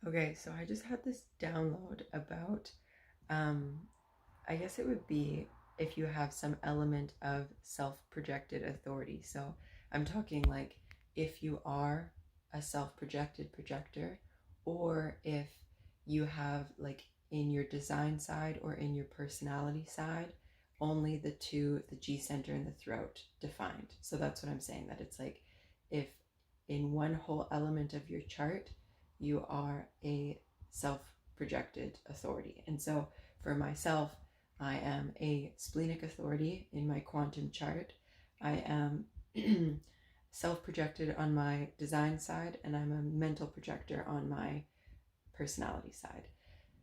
Okay, so I just had this download about, um, I guess it would be if you have some element of self-projected authority. So I'm talking like if you are a self-projected projector, or if you have like in your design side or in your personality side, only the two, the G center and the throat defined. So that's what I'm saying, that it's like if in one whole element of your chart, you are a self projected authority. And so for myself, I am a splenic authority in my quantum chart. I am self projected on my design side, and I'm a mental projector on my personality side.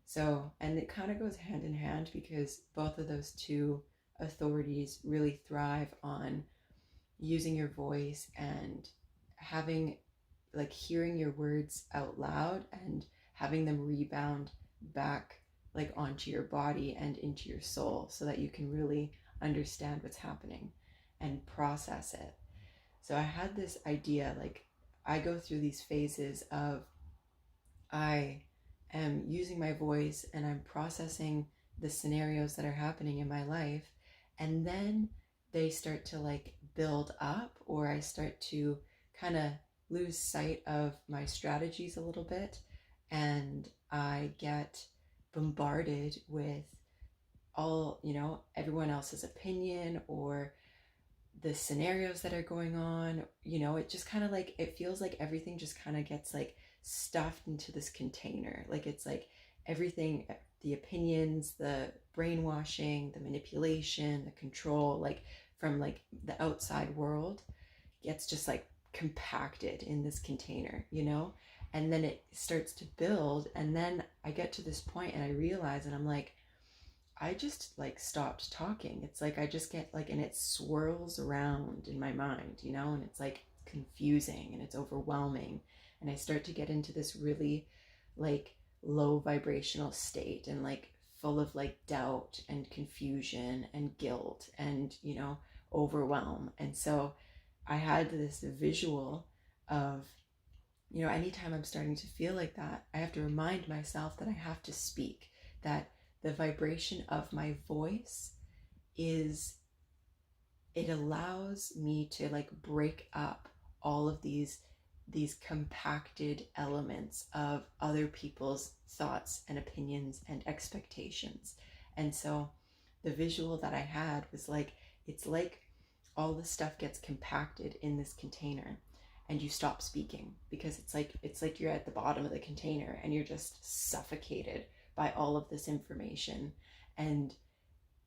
So, and it kind of goes hand in hand because both of those two authorities really thrive on using your voice and having like hearing your words out loud and having them rebound back like onto your body and into your soul so that you can really understand what's happening and process it. So I had this idea, like I go through these phases of I am using my voice and I'm processing the scenarios that are happening in my life, and then they start to like build up, or I start to kind of lose sight of my strategies a little bit, and I get bombarded with all, everyone else's opinion or the scenarios that are going on. It just kind of like, it feels like everything just kind of gets like stuffed into this container. Like it's like everything, the opinions, the brainwashing, the manipulation, the control, like from like the outside world gets just like compacted in this container. And then it starts to build, and then I get to this point and I realize, and I'm like, I just like stopped talking. It's like I just get like, and it swirls around in my mind, and it's like confusing and it's overwhelming. And I start to get into this really like low vibrational state and like full of like doubt and confusion and guilt and, overwhelm. And so I had this visual of, anytime I'm starting to feel like that, I have to remind myself that I have to speak, that the vibration of my voice is, it allows me to like break up all of these compacted elements of other people's thoughts and opinions and expectations. And so the visual that I had was like, it's like all the stuff gets compacted in this container and you stop speaking, because it's like you're at the bottom of the container and you're just suffocated by all of this information. And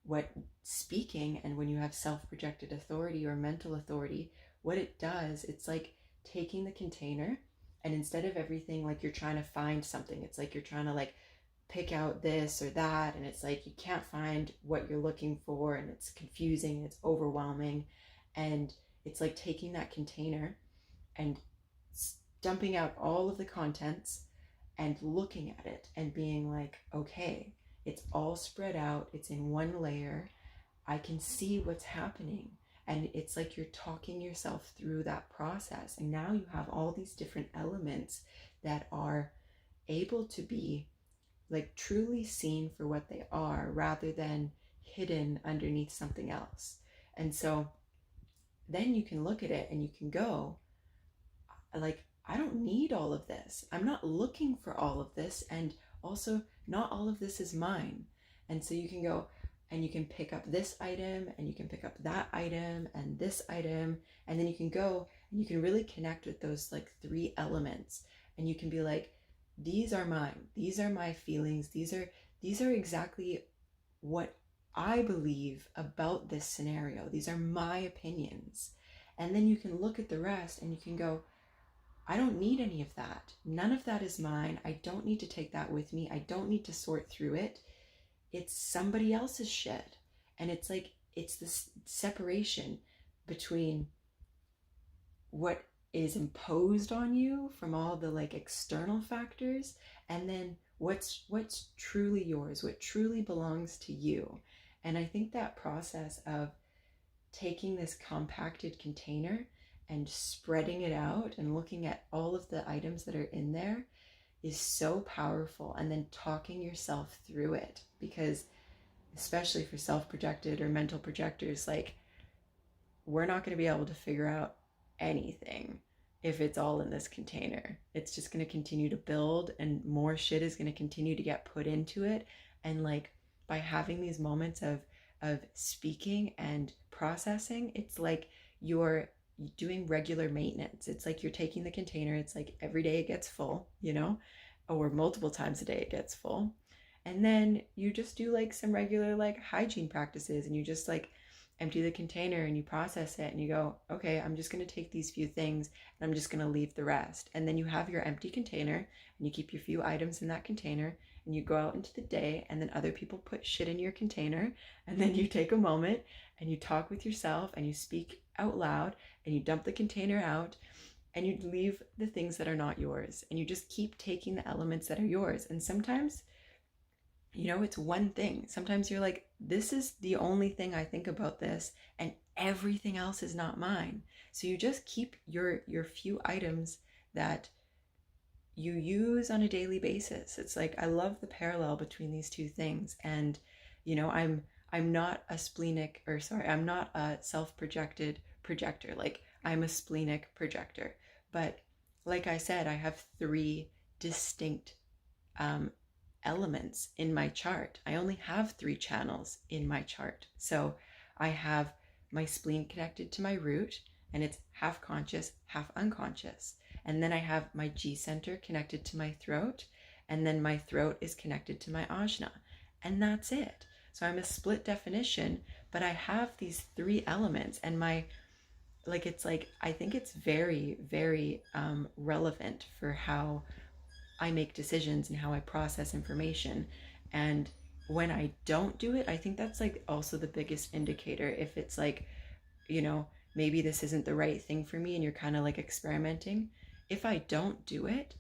what speaking, and when you have self-projected authority or mental authority, what it does, it's like taking the container, and instead of everything like you're trying to find something, it's like you're trying to like pick out this or that, and it's like you can't find what you're looking for, and it's confusing and it's overwhelming. And it's like taking that container and dumping out all of the contents and looking at it and being like, okay, it's all spread out, it's in one layer, I can see what's happening. And it's like you're talking yourself through that process. And now you have all these different elements that are able to be like truly seen for what they are rather than hidden underneath something else. And so then you can look at it and you can go, like, I don't need all of this. I'm not looking for all of this. And also, not all of this is mine. And so you can go and you can pick up this item and you can pick up that item and this item. And then you can go and you can really connect with those like three elements. And you can be like, these are mine. These are my feelings. These are exactly what I believe about this scenario. These are my opinions. And then you can look at the rest and you can go, I don't need any of that. None of that is mine. I don't need to take that with me. I don't need to sort through it. It's somebody else's shit. And it's like, it's this separation between what is imposed on you from all the like external factors, and then what's truly yours, what truly belongs to you. And I think that process of taking this compacted container and spreading it out and looking at all of the items that are in there is so powerful. And then talking yourself through it, because especially for self-projected or mental projectors, like, we're not going to be able to figure out anything if it's all in this container. It's just going to continue to build, and more shit is going to continue to get put into it. And like, by having these moments of speaking and processing, it's like you're doing regular maintenance. It's like you're taking the container, it's like every day it gets full, or multiple times a day it gets full. And then you just do like some regular like hygiene practices, and you just like empty the container and you process it, and you go, okay, I'm just going to take these few things and I'm just going to leave the rest. And then you have your empty container and you keep your few items in that container, and you go out into the day, and then other people put shit in your container, and then you take a moment and you talk with yourself and you speak out loud, and you dump the container out, and you leave the things that are not yours, and you just keep taking the elements that are yours. And sometimes, it's one thing. Sometimes you're like, this is the only thing I think about this, and everything else is not mine. So you just keep your few items that you use on a daily basis. It's like, I love the parallel between these two things. And I'm not a I'm not a self-projected projector. Like, I'm a splenic projector. But like I said, I have 3 distinct elements in my chart. I only have 3 channels in my chart. So I have my spleen connected to my root, and it's half conscious, half unconscious. And then I have my G center connected to my throat, and then my throat is connected to my ajna. And that's it. So I'm a split definition, but I have these 3 elements, and I think it's very, very relevant for how I make decisions and how I process information. And when I don't do it, I think that's like also the biggest indicator. If it's like, maybe this isn't the right thing for me, and you're kind of like experimenting. If I don't do it,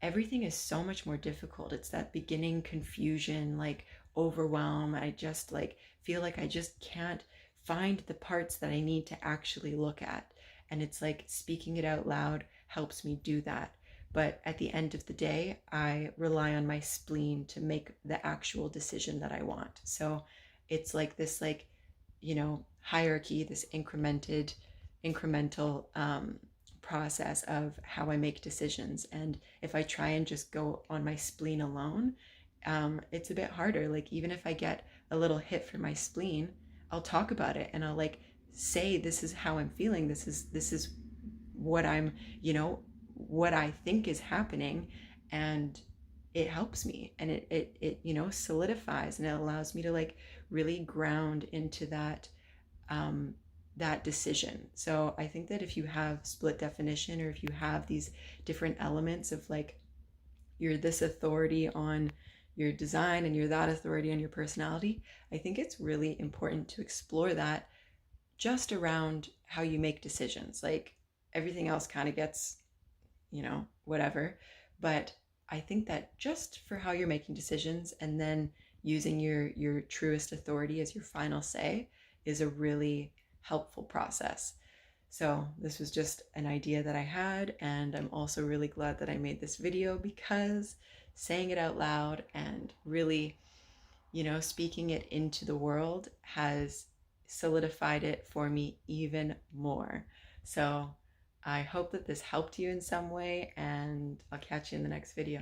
everything is so much more difficult. It's that beginning confusion, like overwhelm. I just like feel like I just can't find the parts that I need to actually look at. And it's like speaking it out loud helps me do that. But at the end of the day, I rely on my spleen to make the actual decision that I want. So it's like this, like, hierarchy, this incremental process of how I make decisions. And if I try and just go on my spleen alone, it's a bit harder. Like, even if I get a little hit from my spleen, I'll talk about it, and I'll like say, this is how I'm feeling. This is what I'm, what I think is happening. And it helps me, and it solidifies, and it allows me to like really ground into that decision. So I think that if you have split definition, or if you have these different elements of like, you're this authority on your design and you're that authority on your personality, I think it's really important to explore that just around how you make decisions. Like, everything else kind of gets, whatever. But I think that just for how you're making decisions, and then using your truest authority as your final say, is a really helpful process. So this was just an idea that I had, and I'm also really glad that I made this video, because saying it out loud and really, speaking it into the world has solidified it for me even more. So I hope that this helped you in some way, and I'll catch you in the next video.